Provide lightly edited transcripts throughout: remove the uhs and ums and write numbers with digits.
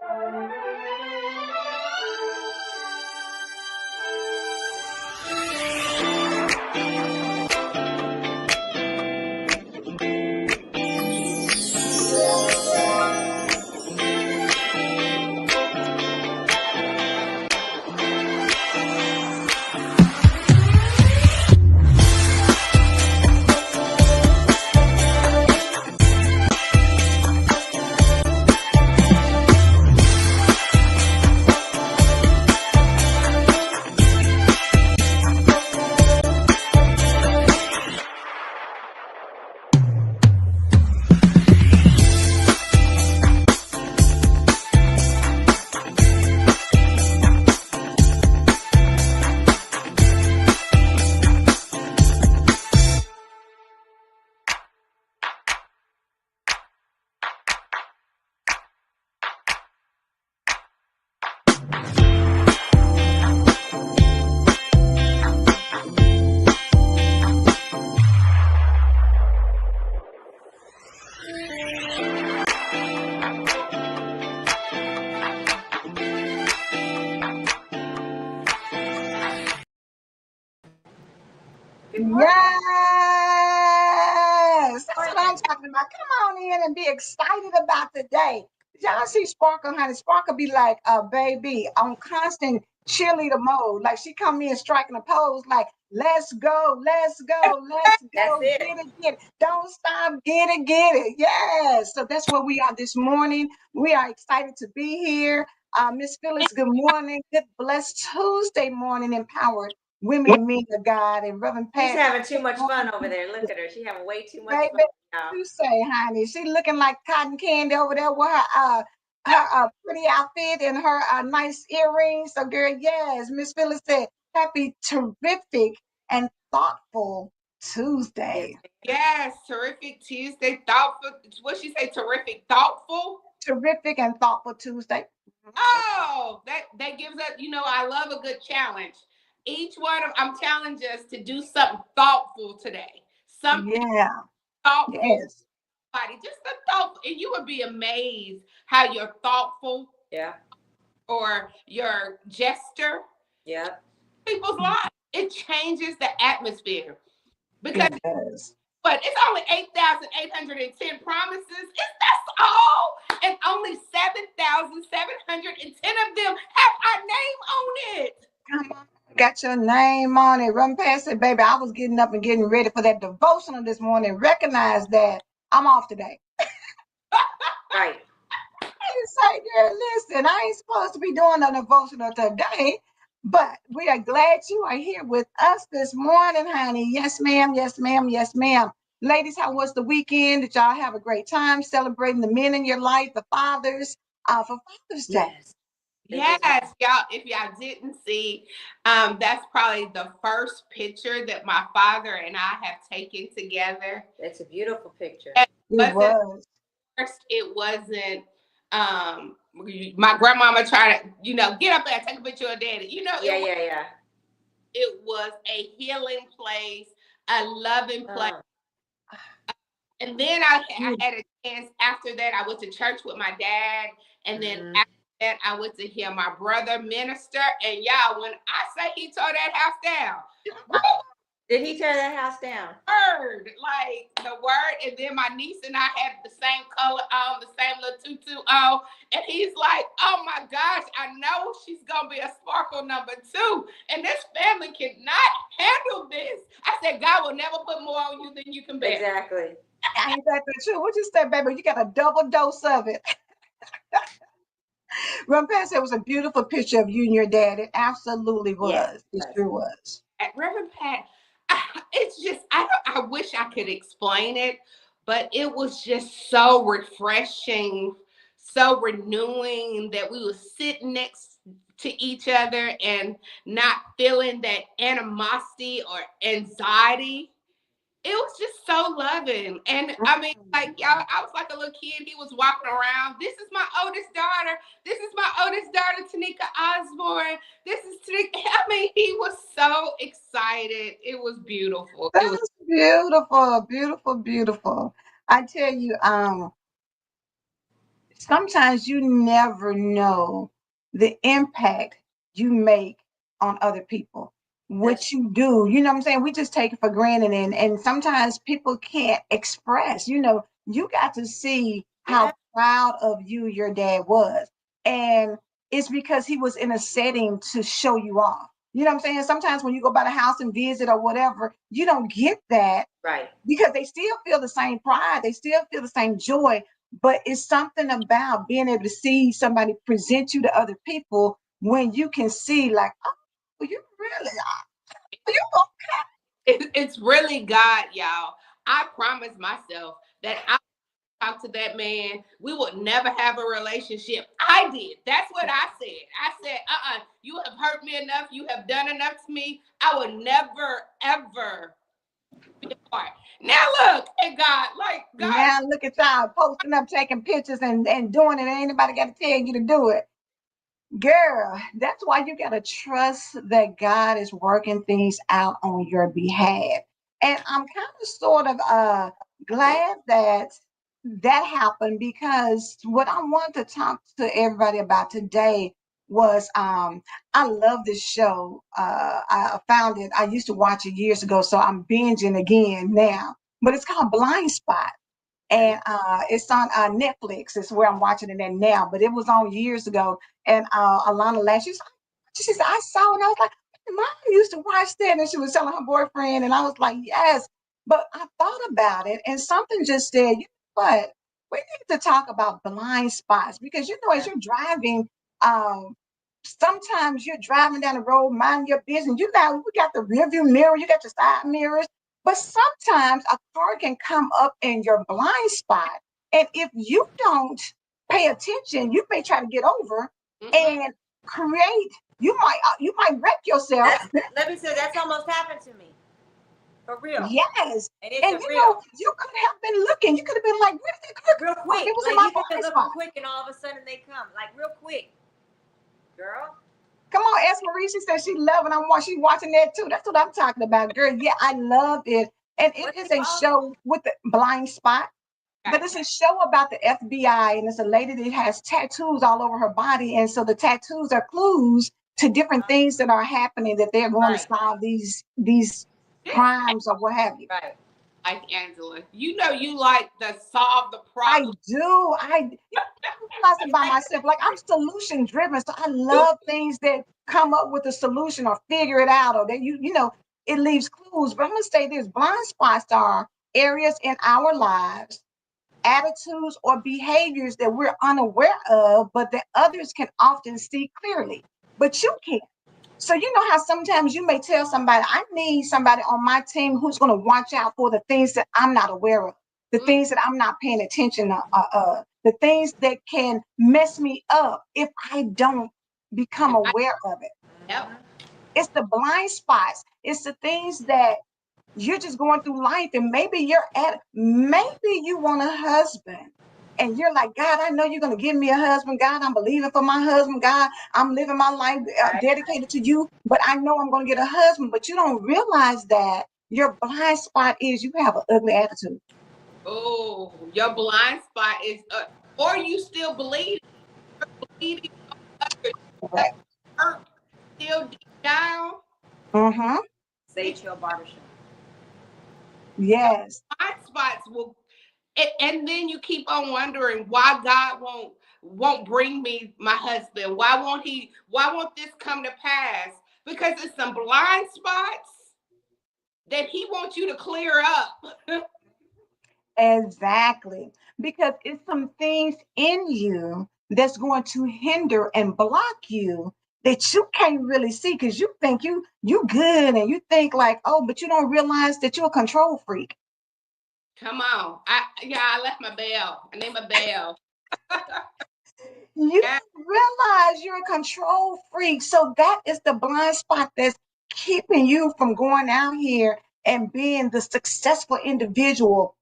Yes, that's what I'm talking about. Come on in and be excited about the day. Y'all see Sparkle, honey. Sparkle be like, baby, on constant cheerleader mode. Like she come in striking a pose, like, let's go, let's go, let's That's go, it. get it. Don't stop, get it, get it. Yes. So that's where we are this morning. We are excited to be here. Miss Phyllis, good morning. Good blessed Tuesday morning, empowered women and men of God, and Reverend She's Pat. having too much fun over there. Look at her. She's having way too much Baby, fun now. you say, honey, she looking like cotton candy over there with her pretty outfit and her nice earrings. So, girl, yes, Miss Phyllis said, happy, terrific, and thoughtful Tuesday. Yes, terrific Tuesday. Thoughtful. What she say? Terrific, thoughtful. Terrific and thoughtful Tuesday. Oh, that gives us. I love a good challenge. Each one of I'm challenging us to do something thoughtful today. Something Yeah, thoughtful. yes. Just a thoughtful, and you would be amazed how your thoughtful, Yeah. or your gesture, Yeah. people's lives. It changes the atmosphere because. It does. But it's only 8,810 promises. That's all. And only 7,710 of them have our name on it. Come on. Got your name on it. Run past it, baby. I was getting up and getting ready for that devotional this morning. Recognize that I'm off today. Right. You say, girl, listen, I ain't supposed to be doing a devotional today, but we are glad you are here with us this morning, honey. Yes, ma'am. Yes, ma'am. Yes, ma'am. Ladies, how was the weekend? Did y'all have a great time celebrating the men in your life, the fathers, for Father's Day? Yes. Yes, y'all. If y'all didn't see, that's probably the first picture that my father and I have taken together. It's a beautiful picture. It was. First, it wasn't. My grandmama tried to, get up there and take a picture of daddy. Yeah. It was a healing place, a loving place. And then I had a chance after that. I went to church with my dad. And then after that, I went to hear my brother minister. And y'all, when I say he tore that house down, Did he tear that house down? like the word. And then my niece and I had the same color on, the same little tutu on. And he's like, oh my gosh, I know she's going to be a Sparkle #2. And this family cannot handle this. I said, God will never put more on you than you can bear. Exactly. Ain't that the truth? What you said, baby? You got a double dose of it. Run past, it was a beautiful picture of you and your dad. It absolutely was. Yes, It sure was. At Reverend Pat, it's just, I wish I could explain it, but it was just so refreshing, so renewing that we were sitting next to each other and not feeling that animosity or anxiety. It was just so loving. And I mean, like, y'all, I was like a little kid. He was walking around. This is my oldest daughter. This is my oldest daughter, Tanika Osborne. This is Tanika. I mean, he was so excited. It was beautiful. It was Beautiful, beautiful, beautiful. I tell you, sometimes you never know the impact you make on other people. What you do, you know what I'm saying? We just take it for granted, and sometimes people can't express, you got to see how proud of you your dad was. And it's because he was in a setting to show you off. You know what I'm saying? Sometimes when you go by the house and visit or whatever, you don't get that, Right. because they still feel the same pride, they still feel the same joy. But it's something about being able to see somebody present you to other people when you can see, like, oh, you really are. You It's really God, y'all. I promised myself that I would talk to that man. We would never have a relationship. I did. That's what I said. I said, you have hurt me enough. You have done enough to me. I will never, ever be apart. Now look at God. Like, God. now look at y'all posting up, taking pictures and doing it. Ain't anybody got to tell you to do it. Girl, that's why you got to trust that God is working things out on your behalf. And I'm kind of sort of glad that that happened, because what I want to talk to everybody about today was I love this show. I found it. I used to watch it years ago, so I'm binging again now. But it's called Blind Spot, and it's on Netflix. It's where I'm watching it at now, but it was on years ago. And Alana last, she said, I saw it, and I was like, Mom used to watch that, and she was telling her boyfriend, and I was like, yes. But I thought about it, and something just said, you know what? We need to talk about blind spots, because as you're driving, um, sometimes you're driving down the road, mind your business. We got the rear view mirror, you got your side mirrors, but sometimes a car can come up in your blind spot. And if you don't pay attention, you may try to get over and create, you might wreck yourself. Let me say, that's almost happened to me. For real. Yes. And it's And a real. you could have been looking. You could have been like, where did it Real come from? quick. It was in Like my you could be blind looking spot. quick and all of a sudden they come. Like real quick. Girl. Come on, ask Marie. She said she love it. She's watching that too. That's what I'm talking about, girl. Yeah, I love it. And it What's is it a called? show with the blind spot. But it's a show about the FBI, and it's a lady that has tattoos all over her body. And so the tattoos are clues to different things that are happening, that they're going to Right. solve these crimes or what have you. Right. Like Angela, you know you like to solve the I problem. do. I realize it by myself. Like, I'm solution driven. So I love things that come up with a solution or figure it out, or that it leaves clues. But I'm gonna say this: blind spots are areas in our lives, attitudes or behaviors that we're unaware of, but that others can often see clearly, but you can't. So you know how sometimes you may tell somebody, I need somebody on my team who's going to watch out for the things that I'm not aware of, the things that I'm not paying attention the things that can mess me up if I don't become aware of it. Yep. It's the blind spots. It's the things that you're just going through life, and maybe you want a husband, and you're like, God, I know you're going to give me a husband. God, I'm believing for my husband. God, I'm living my life dedicated to you, but I know I'm going to get a husband. But you don't realize that your blind spot is you have an ugly attitude. Oh, your blind spot is or you still bleeding Right. hurt still deep down. Mm-hmm. Sage Hill Barbershop. Your Yes. blind spots will, and then you keep on wondering why God won't bring me my husband. Why won't this come to pass? Because it's some blind spots that he wants you to clear up. Exactly. Because it's some things in you that's going to hinder and block you that you can't really see, because you think you good, and you think like, oh, but you don't realize that you're a control freak. Come on. I left my bell. I need my bell. You Yeah. realize you're a control freak. So that is the blind spot that's keeping you from going out here and being the successful individual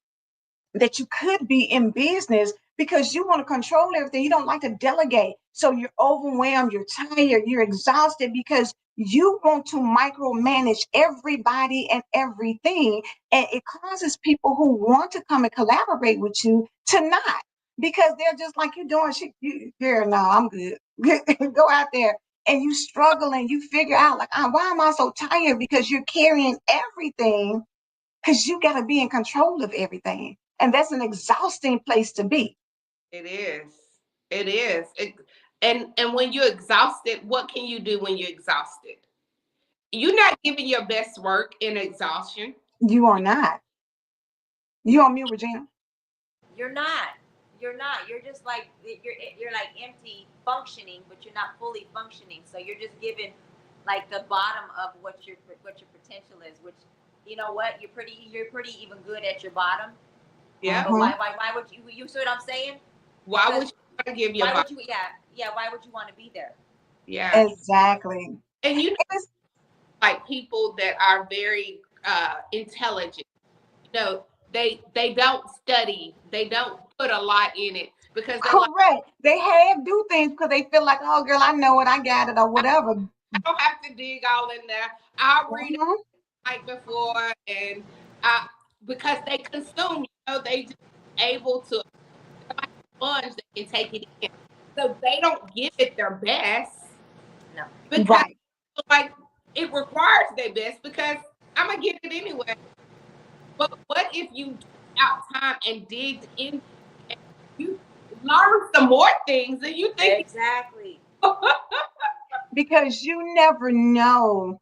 that you could be in business, because you want to control everything. You don't like to delegate. So you're overwhelmed, you're tired, you're exhausted, because you want to micromanage everybody and everything. And it causes people who want to come and collaborate with you to not. because they're just like you doing shit. Girl, no, I'm good. Go out there and you struggle and you figure out like, why am I so tired? Because you're carrying everything because you got to be in control of everything. And that's an exhausting place to be. It is. It is. And when you're exhausted, what can you do when you're exhausted? You're not giving your best work in exhaustion. You are not. You on mute, Regina? You're not. You're not. You're just like you're like empty functioning, but you're not fully functioning. So you're just giving like the bottom of what your potential is. Which you know what you're pretty even good at your bottom. Yeah. But Mhm. why would you see what I'm saying? Why would Because you want to give your why body? would you why would you want to be there? Yeah. Exactly. And you know, It's like people that are very intelligent, you know, they don't study, they don't put a lot in it because they're like, correct. They have do things because they feel like, oh, girl, I know it, I got it, or whatever. I don't have to dig all in there. I'll read it Mhm. the night before, and I because they consume, they just able to like a sponge that can take it in. So they don't give it their best No. because Right. like it requires their best because I'm gonna get it anyway. But what if you took out time and digged in and you learned some more things and you think Exactly. Because you never know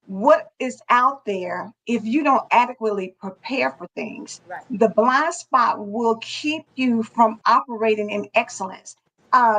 what is out there if you don't adequately prepare for things. Right. The blind spot will keep you from operating in excellence.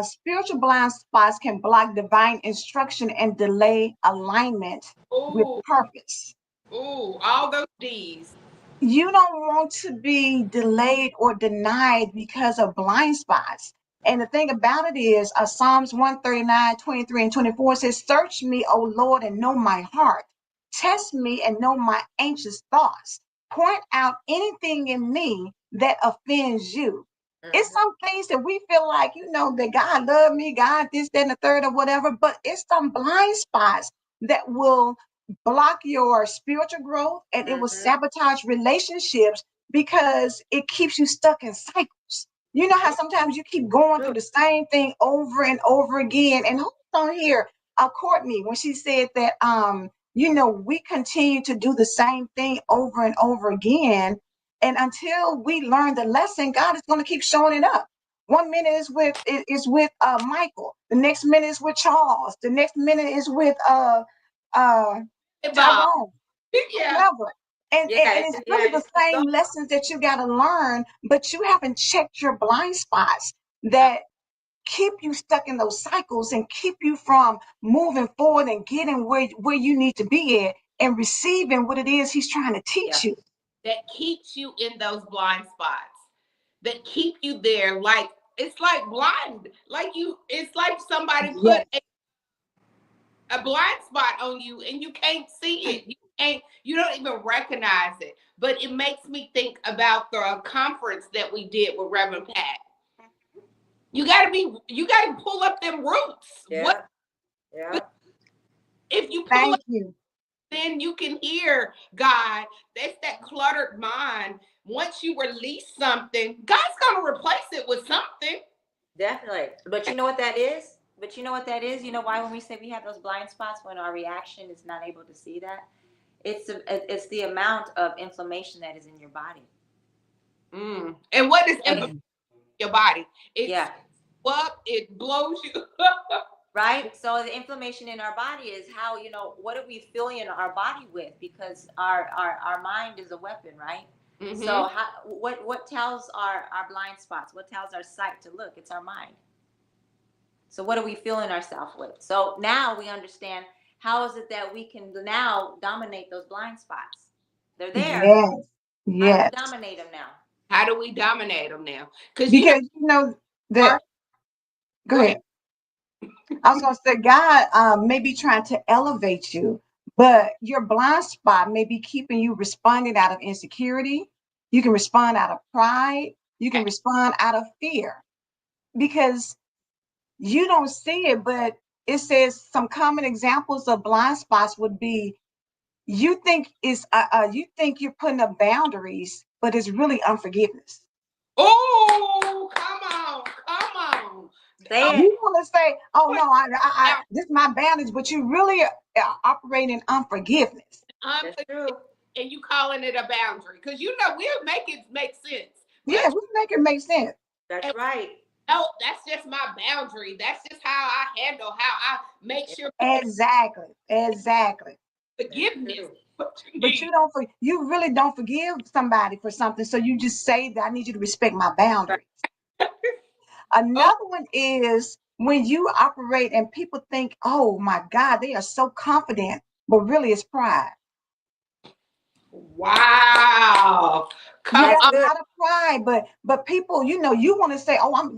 Spiritual blind spots can block divine instruction and delay alignment with oh, purpose. all those D's. You don't want to be delayed or denied because of blind spots. And the thing about it is, Psalms 139, 23, and 24 says, search me, O Lord, and know my heart. Test me and know my anxious thoughts. Point out anything in me that offends you. It's Mm-hmm. some things that we feel like, that God love me, God, this, that, and the third, or whatever, but it's some blind spots that will block your spiritual growth and it will Mm-hmm. sabotage relationships because it keeps you stuck in cycles. You know how sometimes you keep going through the same thing over and over again. And who's on here? Courtney, when she said that we continue to do the same thing over and over again. And until we learn the lesson, God is going to keep showing it up. One minute is with Michael, the next minute is with Charles, the next minute is with uh Hey, Bob. Tyrone, Yeah. whoever. And it's Yeah. really It the just keeps going. same lessons that you got to learn, but you haven't checked your blind spots that keep you stuck in those cycles and keep you from moving forward and getting where you need to be at and receiving what it is he's trying to teach Yeah. you. That keeps you in those blind spots. That keep you there. Like it's like blind. It's like somebody put Yes. a blind spot on you and you can't see it. You don't even recognize it. But it makes me think about the conference that we did with Reverend Pat. You gotta pull up them roots. What Yeah. Yeah. if you pull Thank up, you. then you can hear God. That's that cluttered mind. Once you release something, God's gonna replace it with something. Definitely. But you know what that is? But you know what that is? You know why when we say we have those blind spots when our reaction is not able to see that? It's the amount of inflammation that is in your body. And what is in Mm. your body? It's Yeah. up, it blows you. Right. So the inflammation in our body is how what are we filling our body with? Because our mind is a weapon, right? Mm-hmm. So what tells our blind spots? What tells our sight to look? It's our mind. So what are we filling ourselves with? So now we understand how is it that we can now dominate those blind spots? They're there. Yes. How do we Yes. dominate them now? How do we dominate them now? Because Because you know that. first, Go go ahead. ahead. I was going to say, God may be trying to elevate you, but your blind spot may be keeping you responding out of insecurity. You can respond out of pride. You can respond out of fear because you don't see it. But it says some common examples of blind spots would be you think you're putting up boundaries, but it's really unforgiveness. Oh, come Say it. You want to say, "Oh no, this is my boundaries," but you really are operating unforgiveness. That's true. And you calling it a boundary because we'll make it make sense. Yeah, But we make it make sense. That's right. no, that's just my boundary. That's just how I handle, how I make sure Exactly, exactly. forgiveness. What you But need. you really don't forgive somebody for something, so you just say that I need you to respect my Right. boundaries. Oh, Another one is when you operate and people think, "Oh my God, they are so confident," but really it's pride. wow. You Come That's got on. a good. lot of pride, but people, you want to say, "Oh, I'm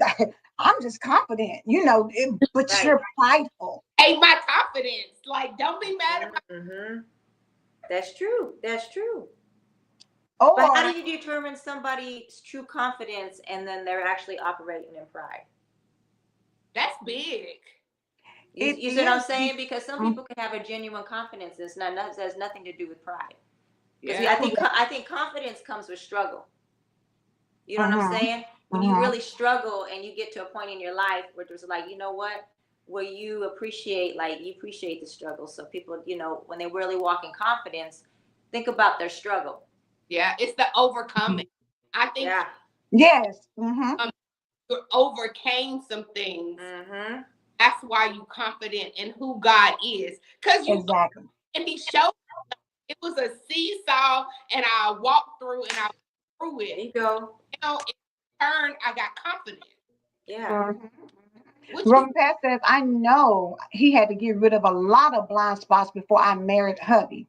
I'm just confident," but Right. you're prideful. Hey, my confidence. Like, don't be mad at my Mm-hmm. That's true. That's true. But how Or do you determine somebody's true confidence and then they're actually operating in pride? that's big. You, it you see what I'm is. saying? Because some people can have a genuine confidence. It's not, has nothing to do with pride. Because Yeah. I think confidence comes with struggle. You know what I'm Mhm, saying? When you mhm. really struggle and you get to a point in your life where there's like, you know what? Where you appreciate the struggle. So people, when they really walk in confidence, think about their struggle. Yeah. It's the overcoming. I think Yeah. Yes. Mhm. um, you overcame some things. Mm-hmm. That's why you confident in who God is. Because Exactly. and he showed it was a seesaw and I walked through and I went through There it. you go. In turn, I got confident. Yeah. Mhm. Which is Roman Pat says, "I know he had to get rid of a lot of blind spots before I married hubby."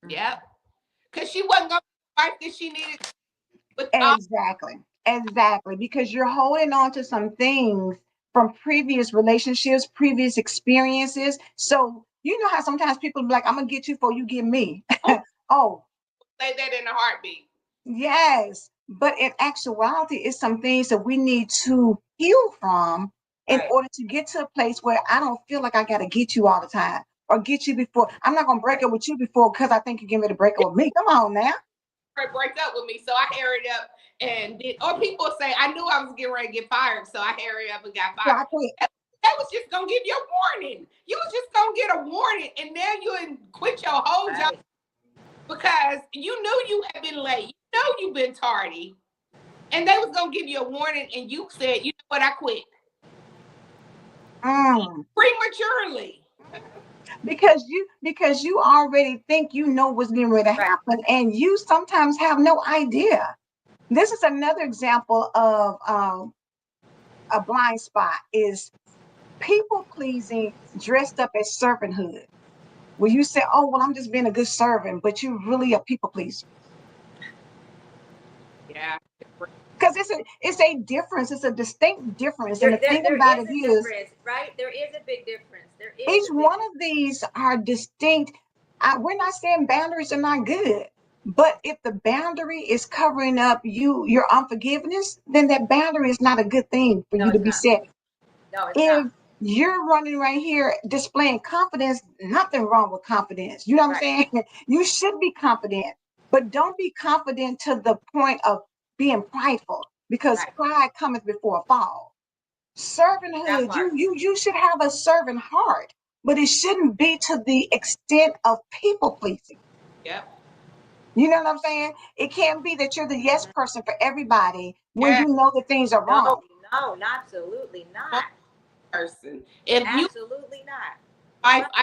yeah. Because she wasn't gonna be the wife that she needed with all Exactly. Exactly. Because you're holding on to some things from previous relationships, previous experiences. So, you know how sometimes people be like, "I'm going to get you before you get me." oh, Oh, say that in a heartbeat. yes. But in actuality, it's some things that we need to heal from in Right. order to get to a place where I don't feel like I got to get you all the time or get you before. I'm not going to break Right. up with you before because I think you're getting ready to break up with me. Come on now. Break up with me. So I hurried up and did or people say I knew I was getting ready to get fired, so I hurried up and got So fired. I quit. That was just gonna give you a warning. You was just gonna get a warning, and now you quit your whole job Right. because you knew you had been late. You know you've been tardy, and they was gonna give you a warning, and you said, "You know what? I quit Mm. prematurely." Because you already think you know what's getting ready to Right. happen, and you sometimes have no idea. This is another example of a blind spot is people pleasing dressed up as servanthood. Where you say, "Oh well, I'm just being a good servant," but you really a people pleaser. Yeah, Because it's a difference. It's a distinct difference, and There, the there, thing there about is it a is difference, right? There is a big difference. There is each a big one difference. of these are distinct. We're not saying boundaries are not good, but if the boundary is covering up your unforgiveness, then that boundary is not a good thing for No, you to it's be not. setting. No, it's If not. you're running right here displaying confidence, nothing wrong with confidence. You know what I'm Right. saying? You should be confident, but don't be confident to the point of being prideful because Right. pride cometh before a fall. That Servanthood, part. you should have a servant heart, but it shouldn't be to the extent of people pleasing. yep, You know what I'm saying? It can't be that you're the yes Mhm. person for everybody when yeah, you know that things are No, wrong. no, absolutely one not. person. If you Absolutely not. wife, Right. I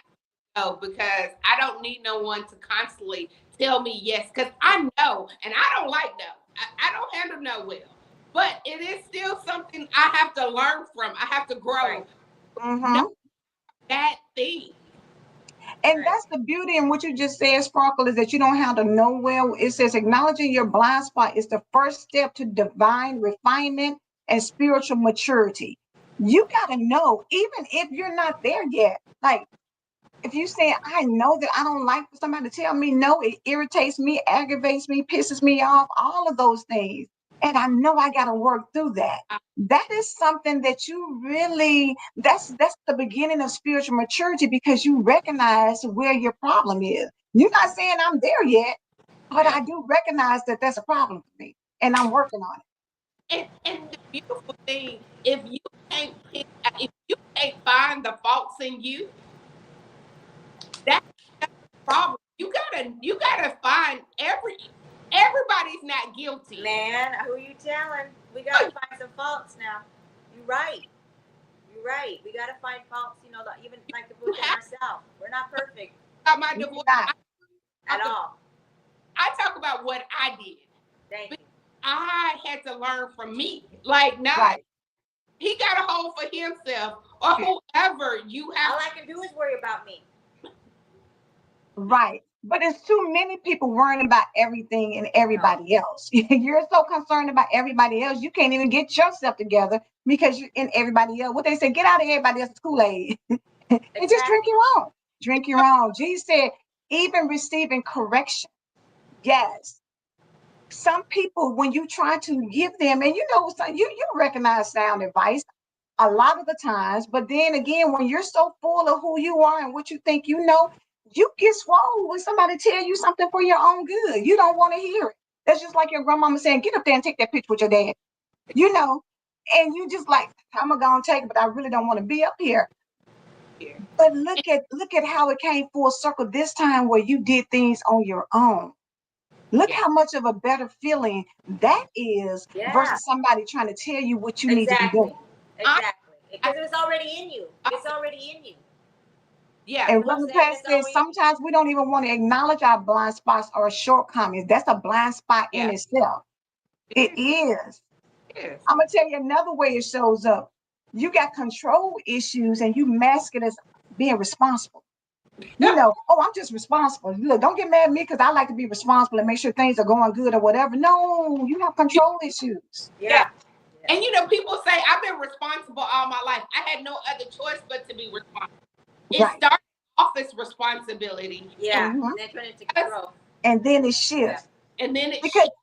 know because I don't need no one to constantly tell me yes because I know, and I don't like no. I don't handle no well, but it is still something I have to learn from. I have to grow. Right. No Hmm. bad thing. And Right. that's the beauty in what you just said, Sparkle, is that you don't have to know well. It says acknowledging your blind spot is the first step to divine refinement and spiritual maturity. You got to know, even if you're not there yet. Like, if you say, "I know that I don't like for somebody to tell me no," it irritates me, aggravates me, pisses me off, all of those things. And I know I got to work through that. That is something that you really, that's the beginning of spiritual maturity because you recognize where your problem is. You're not saying I'm there yet, but Yep. I do recognize that that's a problem for me and I'm working on it. And the beautiful thing, if you can't pick in you, that's the problem. You gotta find everybody's not guilty. Man, who you telling? We gotta find some faults now. You're right. You're right. We gotta find faults, even like within ourselves. We're not perfect About my divorce, at all. I talk about what I did. Thank you. I had to learn from me. Like now, Right. he got a hold for himself or whoever you have. All I can do is worry about me. Right. But it's too many people worrying about everything and everybody else. You're so concerned about everybody else, you can't even get yourself together because you're in everybody else. What they say, get out of everybody else's Kool-Aid and just drink your own. Drink your own. Jesus said, even receiving correction. Yes. Some people, when you try to give them, and you recognize sound advice a lot of the times, but then again, when you're so full of who you are and what you think you get swole when somebody tell you something for your own good. You don't want to hear it. That's just like your grandmama saying, get up there and take that picture with your dad. And you just like, I'm gonna go and take it, but I really don't want to be up here. But look at how it came full circle this time where you did things on your own. Look how much of a better feeling that is versus somebody trying to tell you what you need to be doing. Exactly. Because it's already in you. It's already in you. Yeah. And Reverend Pat says sometimes we don't even want to acknowledge our blind spots or shortcomings. That's a blind spot in itself. It is. I'm gonna tell you another way it shows up. You got control issues and you mask it as being responsible. I'm just responsible. Look, don't get mad at me because I like to be responsible and make sure things are going good or whatever. No, you have control issues. Yeah. And people say I've been responsible all my life. I had no other choice but to be responsible. It started off as responsibility. Yeah. And then turn into control. And then it shifts. Yeah. And then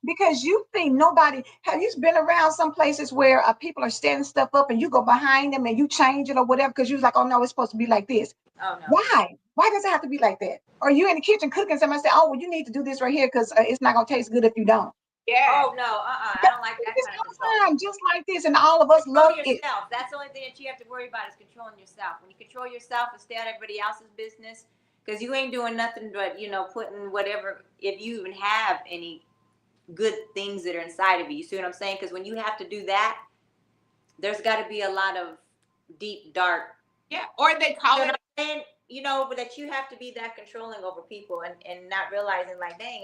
because you think nobody have you been around some places where people are standing stuff up and you go behind them and you change it or whatever because you're like, oh no, it's supposed to be like this. Oh no. Why does it have to be like that? Or you in the kitchen cooking, somebody say, oh well, you need to do this right here because it's not gonna taste good if you don't. Yeah. Oh no, I don't like that kind of control. Just like this, and all of us love yourself. That's the only thing that you have to worry about is controlling yourself. When you control yourself and stay out of everybody else's business, because you ain't doing nothing but putting whatever, if you even have any good things that are inside of you. You see what I'm saying? Because when you have to do that, there's got to be a lot of deep, dark. Yeah, or they call it. But that you have to be that controlling over people and not realizing like, dang,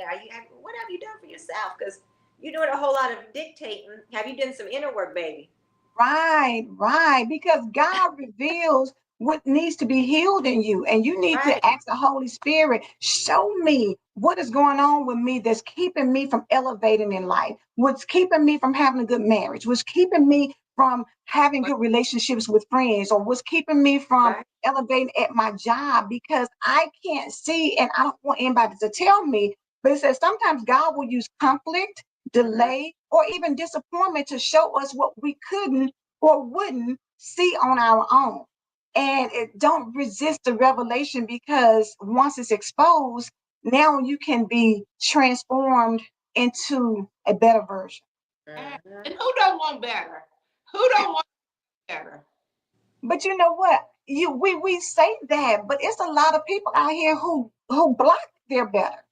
what have you done for yourself? Because you're doing a whole lot of dictating. Have you done some inner work, baby? Right. Because God reveals what needs to be healed in you. And you need to ask the Holy Spirit, show me what is going on with me that's keeping me from elevating in life, what's keeping me from having a good marriage, what's keeping me from having good relationships with friends, or what's keeping me from elevating at my job, because I can't see, and I don't want anybody to tell me, but it says sometimes God will use conflict, delay, or even disappointment to show us what we couldn't or wouldn't see on our own. And don't resist the revelation, because once it's exposed, now you can be transformed into a better version. And who don't want better? Who don't want better? But you know what? We say that, but it's a lot of people out here who block their better.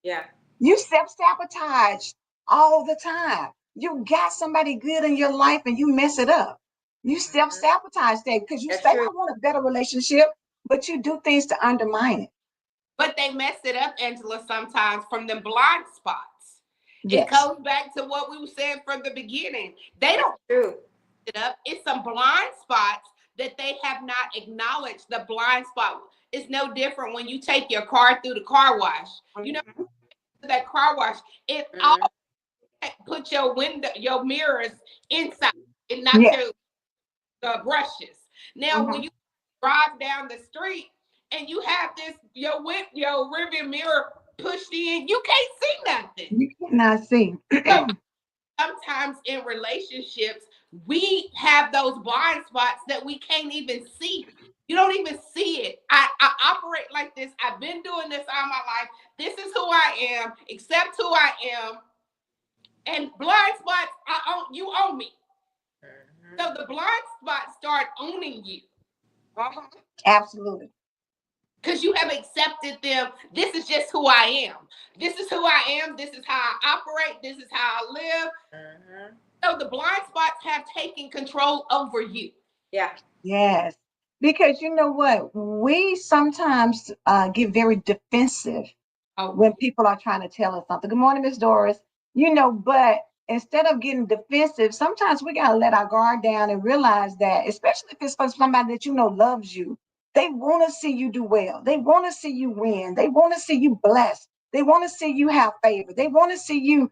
Yeah. You self-sabotage all the time. You got somebody good in your life and you mess it up. You self-sabotage that because you say, I want a better relationship, but you do things to undermine it. But they mess it up, Angela, sometimes from the blind spots. It goes back to what we were saying from the beginning. They don't it up. It's some blind spots that they have not acknowledged. The blind spot is no different when you take your car through the car wash. That car wash, it all put your mirrors inside and not your brushes. Now, when you drive down the street and you have your rearview mirror pushed in, you can't see nothing. You cannot see. Sometimes in relationships, we have those blind spots that we can't even see. You don't even see it. I operate like this. I've been doing this all my life. This is who I am. Accept who I am. And blind spots, you own me. So the blind spots start owning you. Absolutely. Because you have accepted them. This is just who I am. This is who I am. This is how I operate. This is how I live. So the blind spots have taken control over you. Yeah. Yes. Because you know what? We sometimes get very defensive Oh, when people are trying to tell us something. Good morning, Miss Doris. But instead of getting defensive, sometimes we got to let our guard down and realize that, especially if it's for somebody that loves you, they want to see you do well. They want to see you win. They want to see you blessed. They want to see you have favor. They want to see you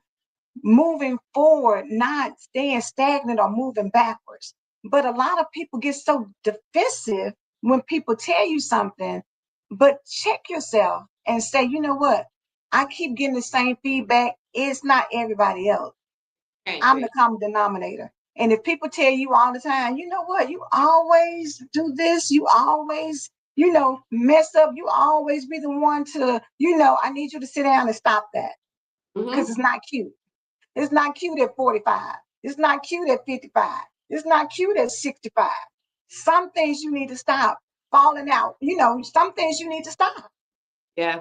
moving forward, not staying stagnant or moving backwards. But a lot of people get so defensive when people tell you something. But check yourself and say, you know what? I keep getting the same feedback. It's not everybody else. can't I'm the be. common denominator. And if people tell you all the time, you know what? You always do this. You always, mess up. You always be the one to, I need you to sit down and stop that because Mm-hmm. it's not cute. It's not cute at 45. It's not cute at 55. It's not cute at 65. Some things you need to stop falling out. Some things you need to stop. Yeah.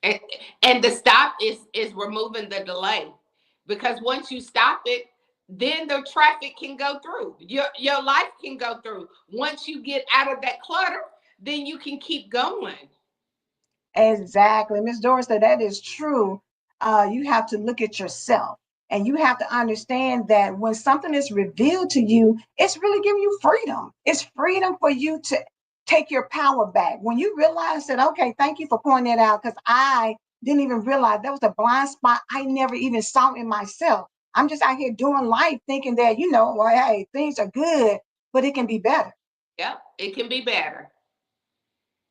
And, and the stop is removing the delay. Because once you stop it, then the traffic can go through. Your life can go through. Once you get out of that clutter, then you can keep going. Exactly. Miss Doris said that is true. You have to look at yourself and you have to understand that when something is revealed to you, it's really giving you freedom. It's freedom for you to take your power back. When you realize that, okay, thank you for pointing that out because I didn't even realize that was a blind spot I never even saw in myself. I'm just out here doing life thinking that, well, hey, things are good, but it can be better. Yep, it can be better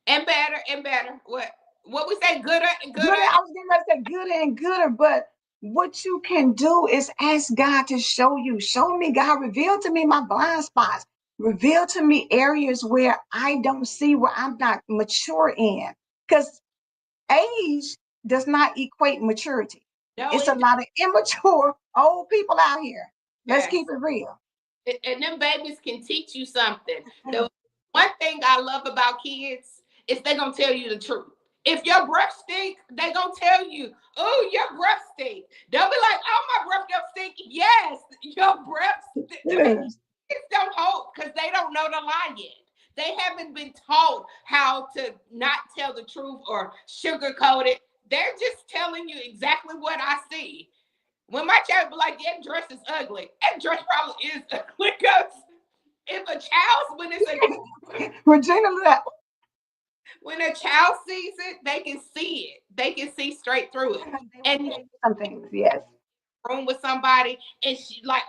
and better and better. What we say, gooder and Gooder, gooder. I was getting ready to say gooder and gooder, but what you can do is ask God to show you. Show me, God, reveal to me my blind spots. Reveal to me areas where I don't see, where I'm not mature in. Because age does not equate maturity. No, It's a it lot of immature old people out here. Let's yes. keep it real. And them babies can teach you something. The one thing I love about kids is they're gonna tell you the truth. If your breath stink, they gonna tell you, oh, your breath stink. They'll be like, oh, my breath don't stink. Yes, your breath Yes. kids don't hold because they don't know the lie yet. They haven't been taught how to not tell the truth or sugarcoat it. They're just telling you exactly what I see. When my child be like, that dress is ugly, that dress probably is ugly. Because if a child, Regina, when a child sees it, they can see it. They can see straight through it. they will And tell you some things. Yes. room with somebody, and she like,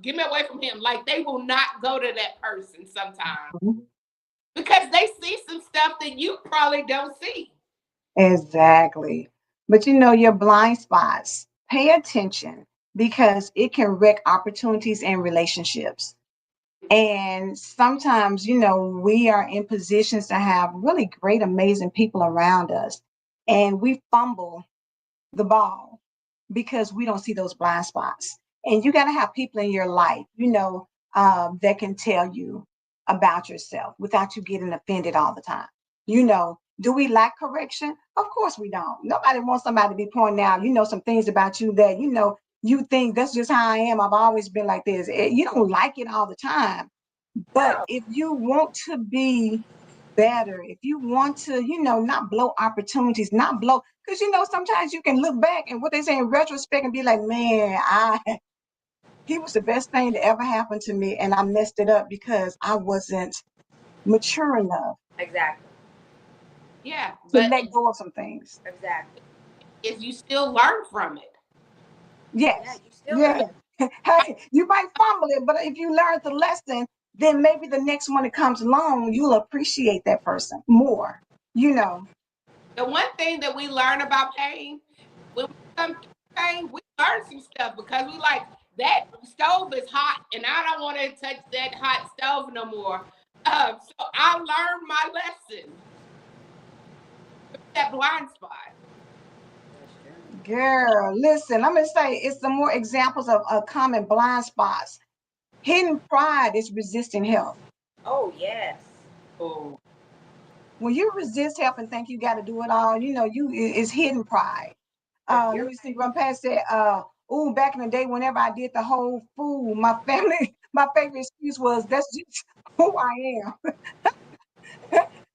get me away from him. Like they will not go to that person sometimes because they see some stuff that you probably don't see. Exactly. But your blind spots, pay attention because it can wreck opportunities and relationships. And sometimes, we are in positions to have really great, amazing people around us, and we fumble the ball because we don't see those blind spots. And you got to have people in your life, that can tell you about yourself without you getting offended all the time. Do we lack correction? Of course we don't. Nobody wants somebody to be pointing out, some things about you that, you think that's just how I am. I've always been like this. You don't like it all the time. But if you want to be better, if you want to, not blow opportunities, not blow, because sometimes you can look back and what they say in retrospect and be like, man, he was the best thing that ever happened to me, and I messed it up because I wasn't mature enough Exactly. Yeah, to but let go of some things. Exactly. is you still learn from it. Yeah, Yes, you still gonna. yes. Hey, you might fumble it, but if you learn the lesson, then maybe the next one that comes along, you'll appreciate that person more. You know, The one thing that we learn about pain, when we come through pain, we learn some stuff because we like that stove is hot and I don't want to touch that hot stove no more. So I learned my lesson. That blind spot. girl, listen, I'm gonna say it's some more examples of common blind spots. Hidden pride is resisting help. Oh yes. Oh. When you resist help and think you got to do it all, it's hidden pride. But Let you're me see. Run past said, "Oh, back in the day, whenever I did the whole fool, my family, my favorite excuse was that's just who I am."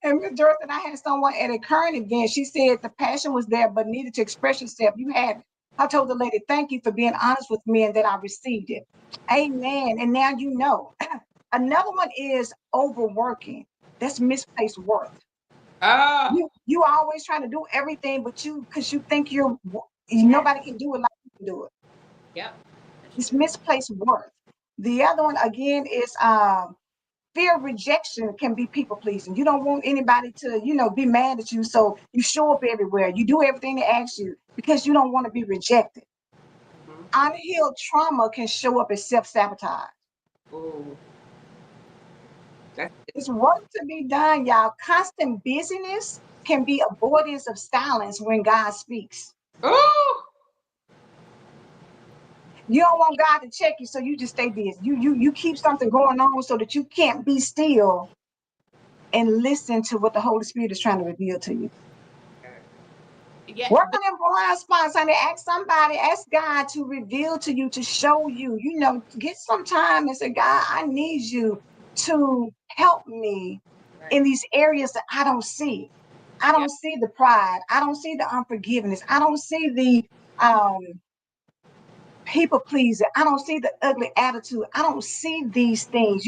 And Miss Dorothy, I had someone at a current event. She said the passion was there, but needed to express yourself. You had it. I told the lady, "Thank you for being honest with me, and that I received it." Amen. And now you know. Another one is overworking. That's misplaced worth. Oh. You always trying to do everything, but because you think yes. nobody can do it like you can do it. Yep. It's misplaced worth. The other one again is fear of rejection can be people pleasing. You don't want anybody to, be mad at you. So you show up everywhere. You do everything they ask you because you don't want to be rejected. Mm-hmm. Unhealed trauma can show up as self-sabotage. Oh. That's It's work to be done, y'all. Constant busyness can be avoidance of silence when God speaks. oh. You don't want God to check you, so you just stay busy. You keep something going on so that you can't be still and listen to what the Holy Spirit is trying to reveal to you. Yeah. Work on them blind spots, honey. Ask God to reveal to you, to show you. Get some time and say, God, I need you to help me Right. in these areas that I don't see. I Yeah. don't see the pride. I don't see the unforgiveness. I don't see the um people pleaser. I don't see the ugly attitude. I don't see these things,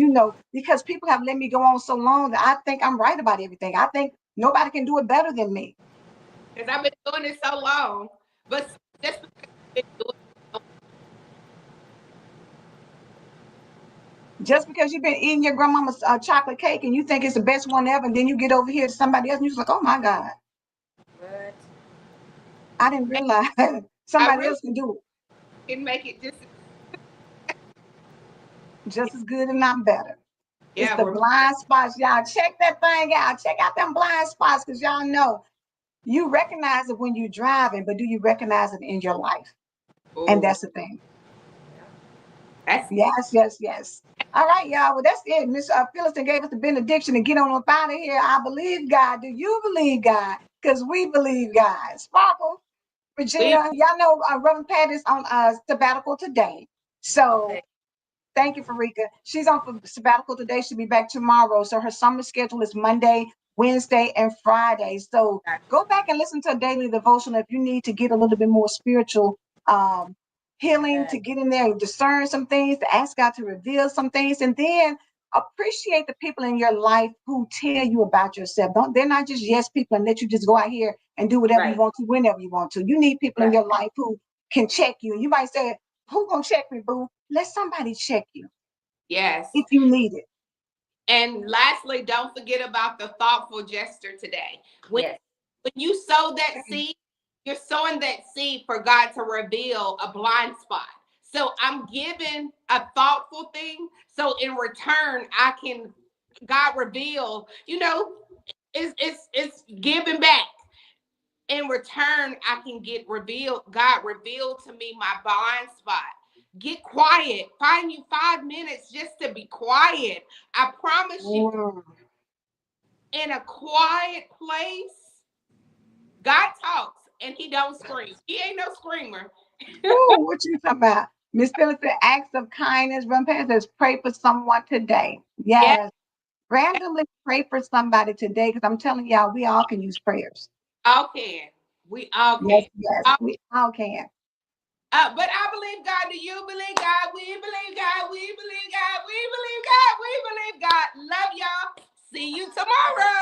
because people have let me go on so long that I think I'm right about everything. I think nobody can do it better than me. Because I've been doing it so long. But just because you've been doing it Just because you've been eating your grandmama's chocolate cake and you think it's the best one ever, and then you get over here to somebody else and you're just like, oh my God, But I didn't realize I somebody really else can do can make it just it just as good and not better. It's yeah, the we're blind spots, y'all. Check that thing out. Check out them blind spots because y'all know you recognize it when you're driving, but do you recognize it in your life? And oh that's the thing. that's Yes, yes, yes. All right, y'all. Well, that's it. Miss Phyllis gave us the benediction to get on up out of here. I believe God. Do you believe God? Because we believe God. Sparkle, we Regina, y'all know Reverend Pat is on sabbatical today. So okay. thank you, Farika. She's on for sabbatical today. She'll be back tomorrow. So her summer schedule is Monday, Wednesday, and Friday. So Gotcha. go back and listen to a daily devotion if you need to get a little bit more spiritual um, healing, Yes. to get in there and discern some things, to ask God to reveal some things, and then appreciate the people in your life who tell you about yourself. They're not just yes people and let you just go out here and do whatever you Right. want to whenever you want to. You need people in Right. your life who can check you. And you might say, who gonna check me, boo? Let somebody check you yes. if you need it. And lastly, don't forget about the thoughtful gesture today. When Yes. when you sow that seed, you're sowing that seed for God to reveal a blind spot. So I'm giving a thoughtful thing. So in return, I can God reveal, it's giving back. In return, I can get revealed. God revealed to me my blind spot. Get quiet. Find you 5 minutes just to be quiet. I promise you, Mm. in a quiet place, God talks and he don't scream. He ain't no screamer. Ooh, what you talking about? Miss Phyllis said, acts of kindness, run past us, pray for someone today. Yeah, Yes. Randomly pray for somebody today because I'm telling y'all, we all can use prayers. all can. We all Yes, can. yes, we all can. But I believe God. Do you believe God? We believe God. We believe God. We believe God. We believe God. Love y'all. See you tomorrow.